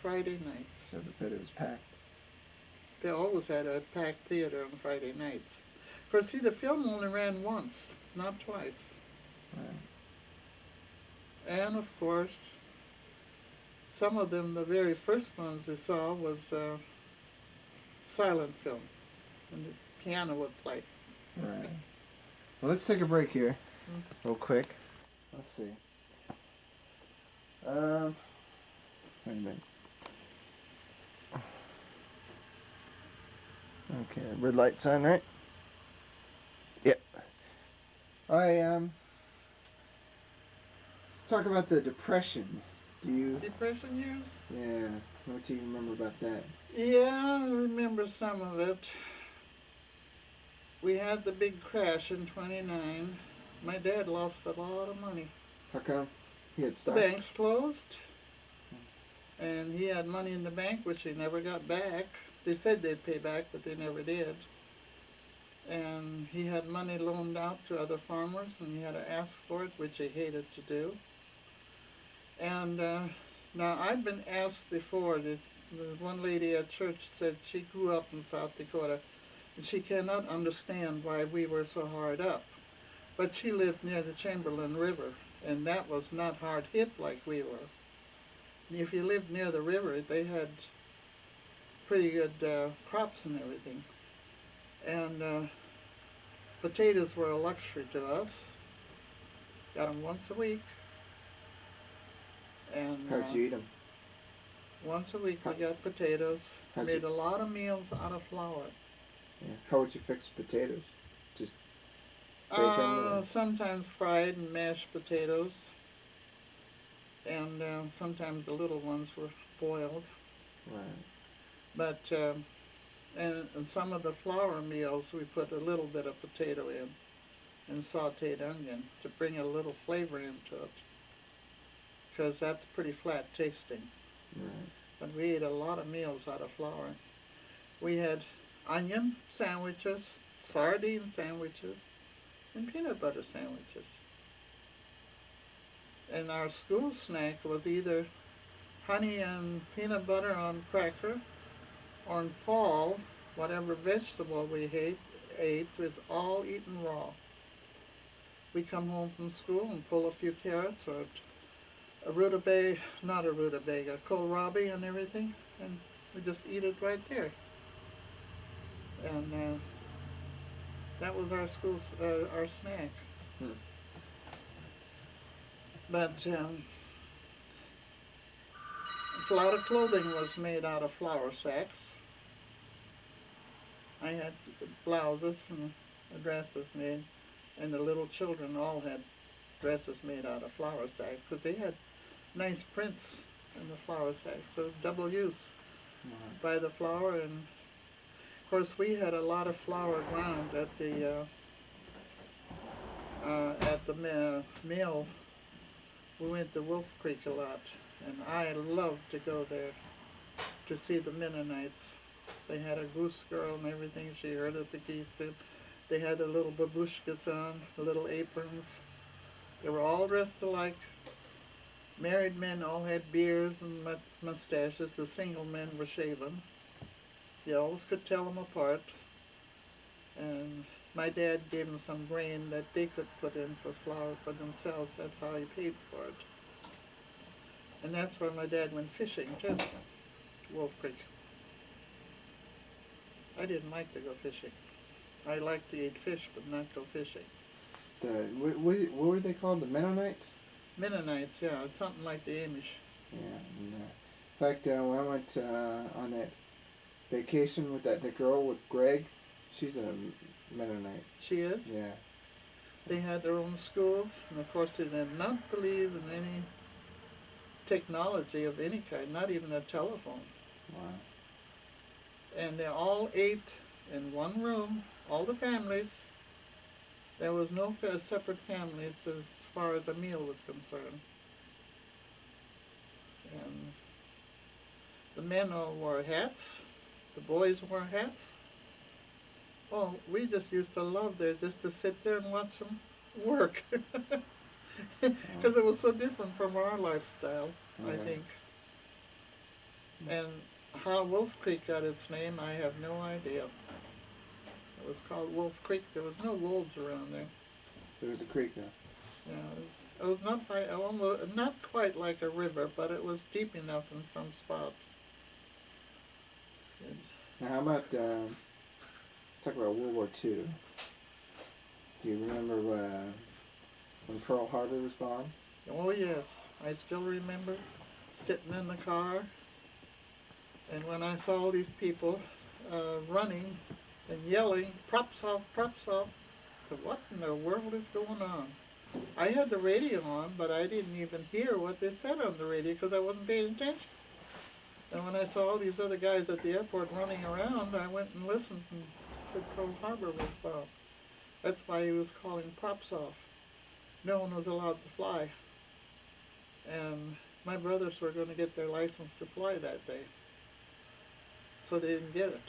Friday night. So the theater was packed. They always had a packed theater on Friday nights. Of course, see, the film only ran once, not twice. Right. And of course, some of them, the very first ones we saw was silent film, and the piano would play. Right. Well, let's take a break here, Mm. real quick. Let's see. Um, wait a minute. Okay, red light's on, right? Yep. All right. Let's talk about the Depression. Do you? Depression years? Yeah. What do you remember about that? Yeah, I remember some of it. We had the big crash in 29. My dad lost a lot of money. How come? He had The stocks. banks closed, and he had money in the bank, which he never got back. They said they'd pay back, but they never did. And he had money loaned out to other farmers, and he had to ask for it, which he hated to do. And now I've been asked before that one lady at church said she grew up in South Dakota and she cannot understand why we were so hard up. But she lived near the Chamberlain River, and that was not hard hit like we were. If you lived near the river, they had pretty good crops and everything. And potatoes were a luxury to us. Got them once a week, and How'd you eat them? once a week How, we got potatoes. how'd you? Made a lot of meals out of flour. Yeah. How would you fix potatoes? Just bake them or? Sometimes fried and mashed potatoes, and sometimes the little ones were boiled. Right. But and some of the flour meals we put a little bit of potato in and sautéed onion to bring a little flavor into it, because that's pretty flat tasting. Right. But we ate a lot of meals out of flour. We had onion sandwiches, sardine sandwiches, and peanut butter sandwiches. And our school snack was either honey and peanut butter on cracker, or in fall, whatever vegetable we ate was all eaten raw. We come home from school and pull a few carrots or a rutabaga, not a rutabaga, kohlrabi and everything, and we just eat it right there. And that was our our snack. Hmm. But a lot of clothing was made out of flour sacks. I had blouses and dresses made, and the little children all had dresses made out of flour sacks because they had nice prints in the flour sacks. So double use. Right. Buy the flour, and of course we had a lot of flour ground at the mill. We went to Wolf Creek a lot, and I loved to go there to see the Mennonites. They had a goose girl and everything. She herded the geese. They had the little babushkas on, little aprons. They were all dressed alike. Married men all had beards and mustaches. The single men were shaven. You always could tell them apart. And my dad gave them some grain that they could put in for flour for themselves. That's how he paid for it. And that's where my dad went fishing too, Wolf Creek. I didn't like to go fishing. I liked to eat fish, but not go fishing. What were they called? The Mennonites? Mennonites, yeah, it's something like the Amish. Yeah. And, in fact, when I went on that vacation with the girl with Greg, she's a Mennonite. She is. Yeah. They had their own schools, and of course they did not believe in any technology of any kind, not even a telephone. Wow. And they all ate in one room, all the families. There was no separate families as far as a meal was concerned. And the men all wore hats. The boys wore hats. Well, we just used to love there just to sit there and watch them work. Because it was so different from our lifestyle, I Right. think. And how Wolf Creek got its name, I have no idea. It was called Wolf Creek. There was no wolves around there. There was a creek though. Yeah, it was not by almost not quite like a river, but it was deep enough in some spots. It's, Now, how about let's talk about World War II. Do you remember when Pearl Harbor was bombed? oh yes, I still remember sitting in the car, and when I saw these people running and yelling, "Props off! Props off!" I said, what in the world is going on? I had the radio on, but I didn't even hear what they said on the radio because I wasn't paying attention. And when I saw all these other guys at the airport running around, I went and listened and said Pearl Harbor was bombed. That's why he was calling props off. No one was allowed to fly. And my brothers were going to get their license to fly that day. So they didn't get it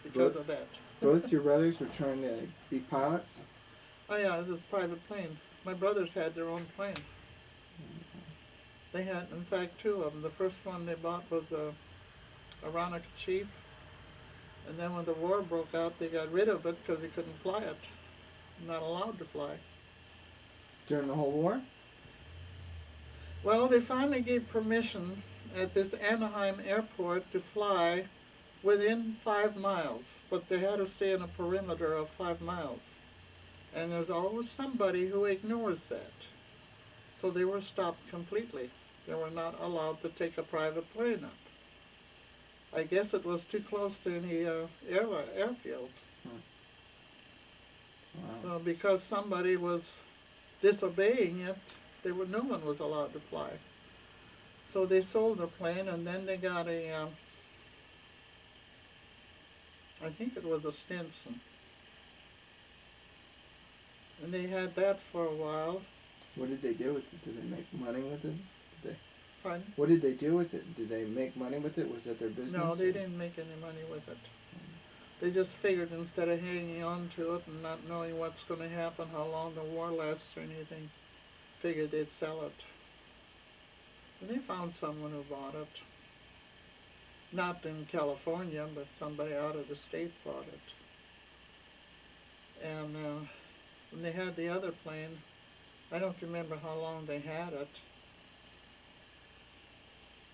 because of that. Both your brothers were trying to be pilots? Oh yeah, this is a private plane. My brothers had their own plane. They had, in fact, two of them. The first one they bought was a Aeronautica Chief, and then when the war broke out, they got rid of it because they couldn't fly it. Not allowed to fly. During the whole war? Well, they finally gave permission at this Anaheim airport to fly within 5 miles, but they had to stay in a perimeter of 5 miles. And there's always somebody who ignores that. So they were stopped completely. They were not allowed to take a private plane up. I guess it was too close to any airfields. Wow. So because somebody was disobeying it, no one was allowed to fly. So they sold the plane, and then they got I think it was a Stinson. And they had that for a while. What did they do with it? Did they make money with it? Pardon? What did they do with it? Did they make money with it? Was that their business? No, they didn't make any money with it. They just figured instead of hanging on to it and not knowing what's going to happen, how long the war lasts or anything, figured they'd sell it. And they found someone who bought it. Not in California, but somebody out of the state bought it. And when they had the other plane, I don't remember how long they had it.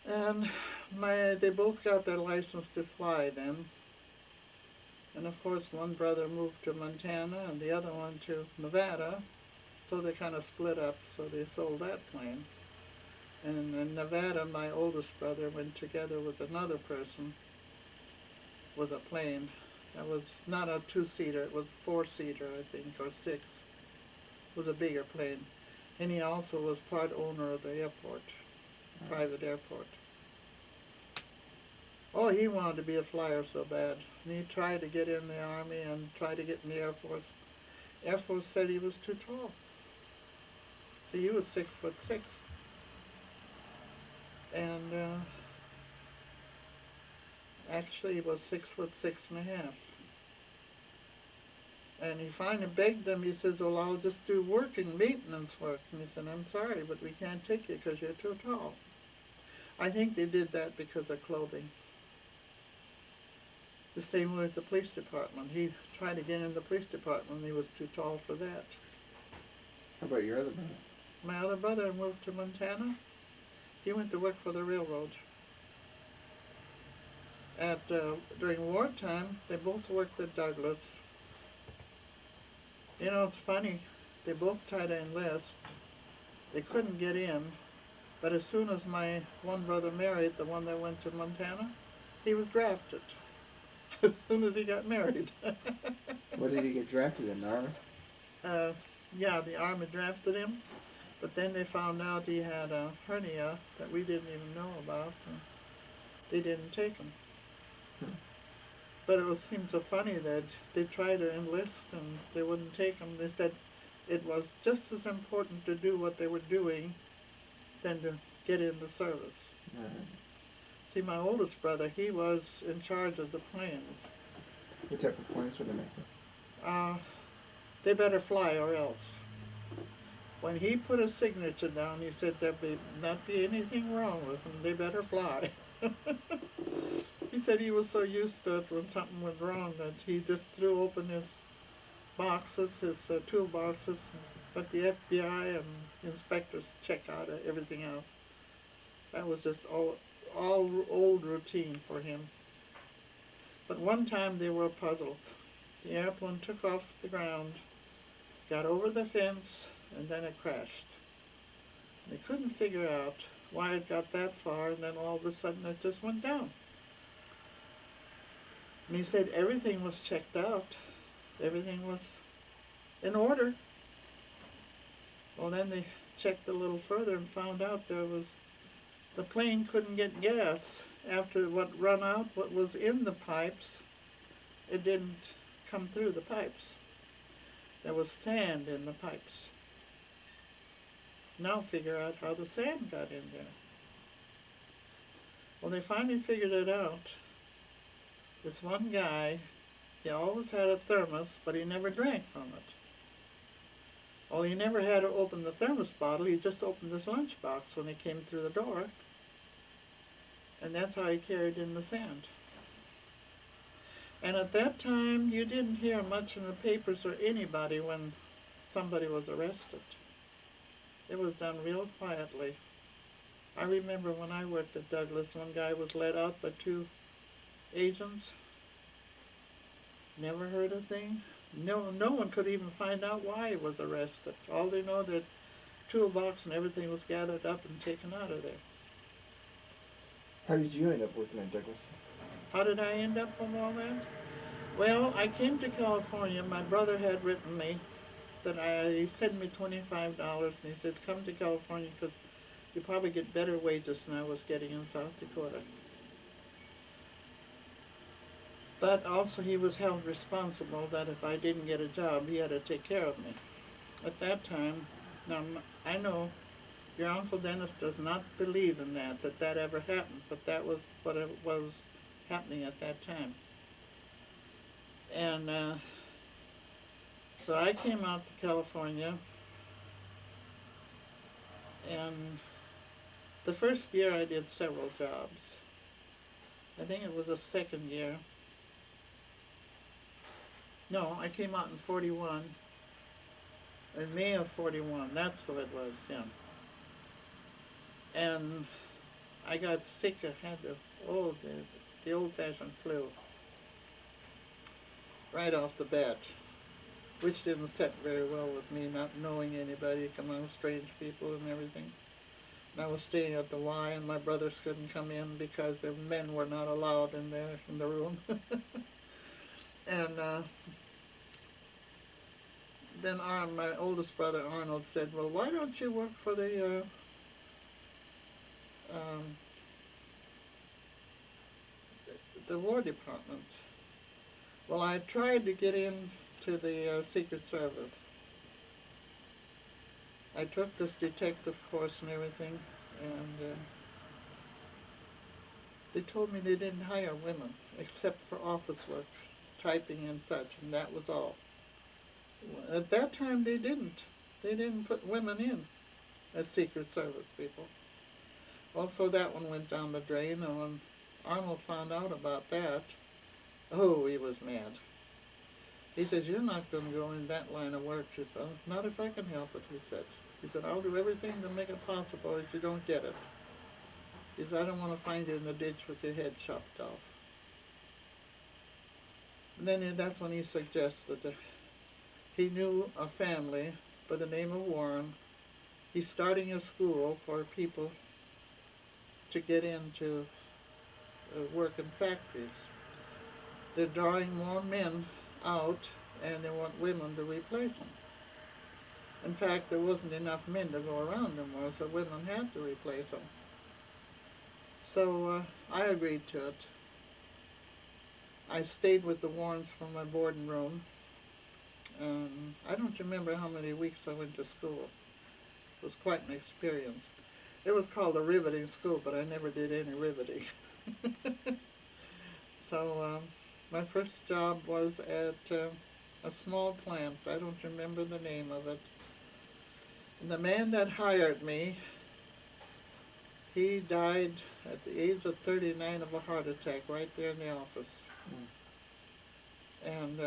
And they both got their license to fly then. And of course one brother moved to Montana and the other one to Nevada. So they kind of split up, so they sold that plane. And in Nevada, my oldest brother went together with another person with a plane. That was not a 2-seater, it was a 4-seater, I think, or 6. It was a bigger plane. And he also was part owner of the airport, private airport. Oh, he wanted to be a flyer so bad. And he tried to get in the Army and tried to get in the Air Force. Air Force said he was too tall. See, he was 6'6". And actually he was 6'6.5". And he finally begged them, he says, well, I'll just do working maintenance work. And he said, I'm sorry, but we can't take you because you're too tall. I think they did that because of clothing. The same with the police department. He tried to get in the police department and he was too tall for that. How about your other brother? My other brother moved to Montana. He went to work for the railroad. During wartime, they both worked at Douglas. You know, it's funny. They both tried to enlist. They couldn't get in. But as soon as my one brother married, the one that went to Montana, he was drafted. As soon as he got married. What did he get drafted in, the Army? Yeah, the Army drafted him. But then they found out he had a hernia that we didn't even know about. And they didn't take him. But it seemed so funny that they tried to enlist and they wouldn't take him. They said it was just as important to do what they were doing than to get in the service. See, my oldest brother, he was in charge of the planes. What type of planes were they making? They better fly or else. When he put a signature down, he said there'd not be anything wrong with them. They better fly. He said he was so used to it when something went wrong that he just threw open his boxes, his toolboxes, and let the FBI and inspectors check out everything out. That was just all old routine for him. But one time they were puzzled. The airplane took off the ground, got over the fence, and then it crashed. They couldn't figure out why it got that far, and then all of a sudden it just went down. And he said everything was checked out. Everything was in order. Well, then they checked a little further and found out the plane couldn't get gas after what run out, what was in the pipes, it didn't come through the pipes. There was sand in the pipes. Now figure out how the sand got in there. Well, they finally figured it out. This one guy, he always had a thermos, but he never drank from it. Well, he never had to open the thermos bottle, he just opened his lunchbox when he came through the door. And that's how he carried in the sand. And at that time, you didn't hear much in the papers or anybody when somebody was arrested. It was done real quietly. I remember when I worked at Douglas, one guy was let out by two agents. Never heard a thing. No one could even find out why he was arrested. All they know that toolbox and everything was gathered up and taken out of there. How did you end up working at Douglas? How did I end up with all that? Well, I came to California. My brother had written me that he sent me $25, and he says, come to California because you probably get better wages than I was getting in South Dakota. But also he was held responsible that if I didn't get a job, he had to take care of me. At that time, now I know your Uncle Dennis does not believe in that ever happened, but that was what it was happening at that time. And so I came out to California, and the first year I did several jobs. I think it was the second year. No, I came out in 41. In May of 41, that's what it was, yeah. And I got sick. I had the old-fashioned flu right off the bat, which didn't set very well with me, not knowing anybody, among strange people and everything. And I was staying at the Y, and my brothers couldn't come in because their men were not allowed in there in the room. And then my oldest brother Arnold said, "Well, why don't you work for um, the War Department?" Well, I tried to get into the Secret Service. I took this detective course and everything, and they told me they didn't hire women except for office work, typing and such, and that was all. At that time, they didn't. They didn't put women in as Secret Service people. Also, that one went down the drain, and when Arnold found out about that, oh, he was mad. He says, "You're not going to go in that line of work, not if I can help it," he said. He said, "I'll do everything to make it possible that you don't get it." He said, "I don't want to find you in the ditch with your head chopped off." And then that's when he suggested that he knew a family by the name of Warren. He's starting a school for people to get into work in factories. They're drawing more men out, and they want women to replace them. In fact, there wasn't enough men to go around anymore, so women had to replace them. So I agreed to it. I stayed with the Warrens for my boarding room. I don't remember how many weeks I went to school. It was quite an experience. It was called a riveting school, but I never did any riveting. So my first job was at a small plant. I don't remember the name of it. And the man that hired me He died at the age of 39 of a heart attack right there in the office. And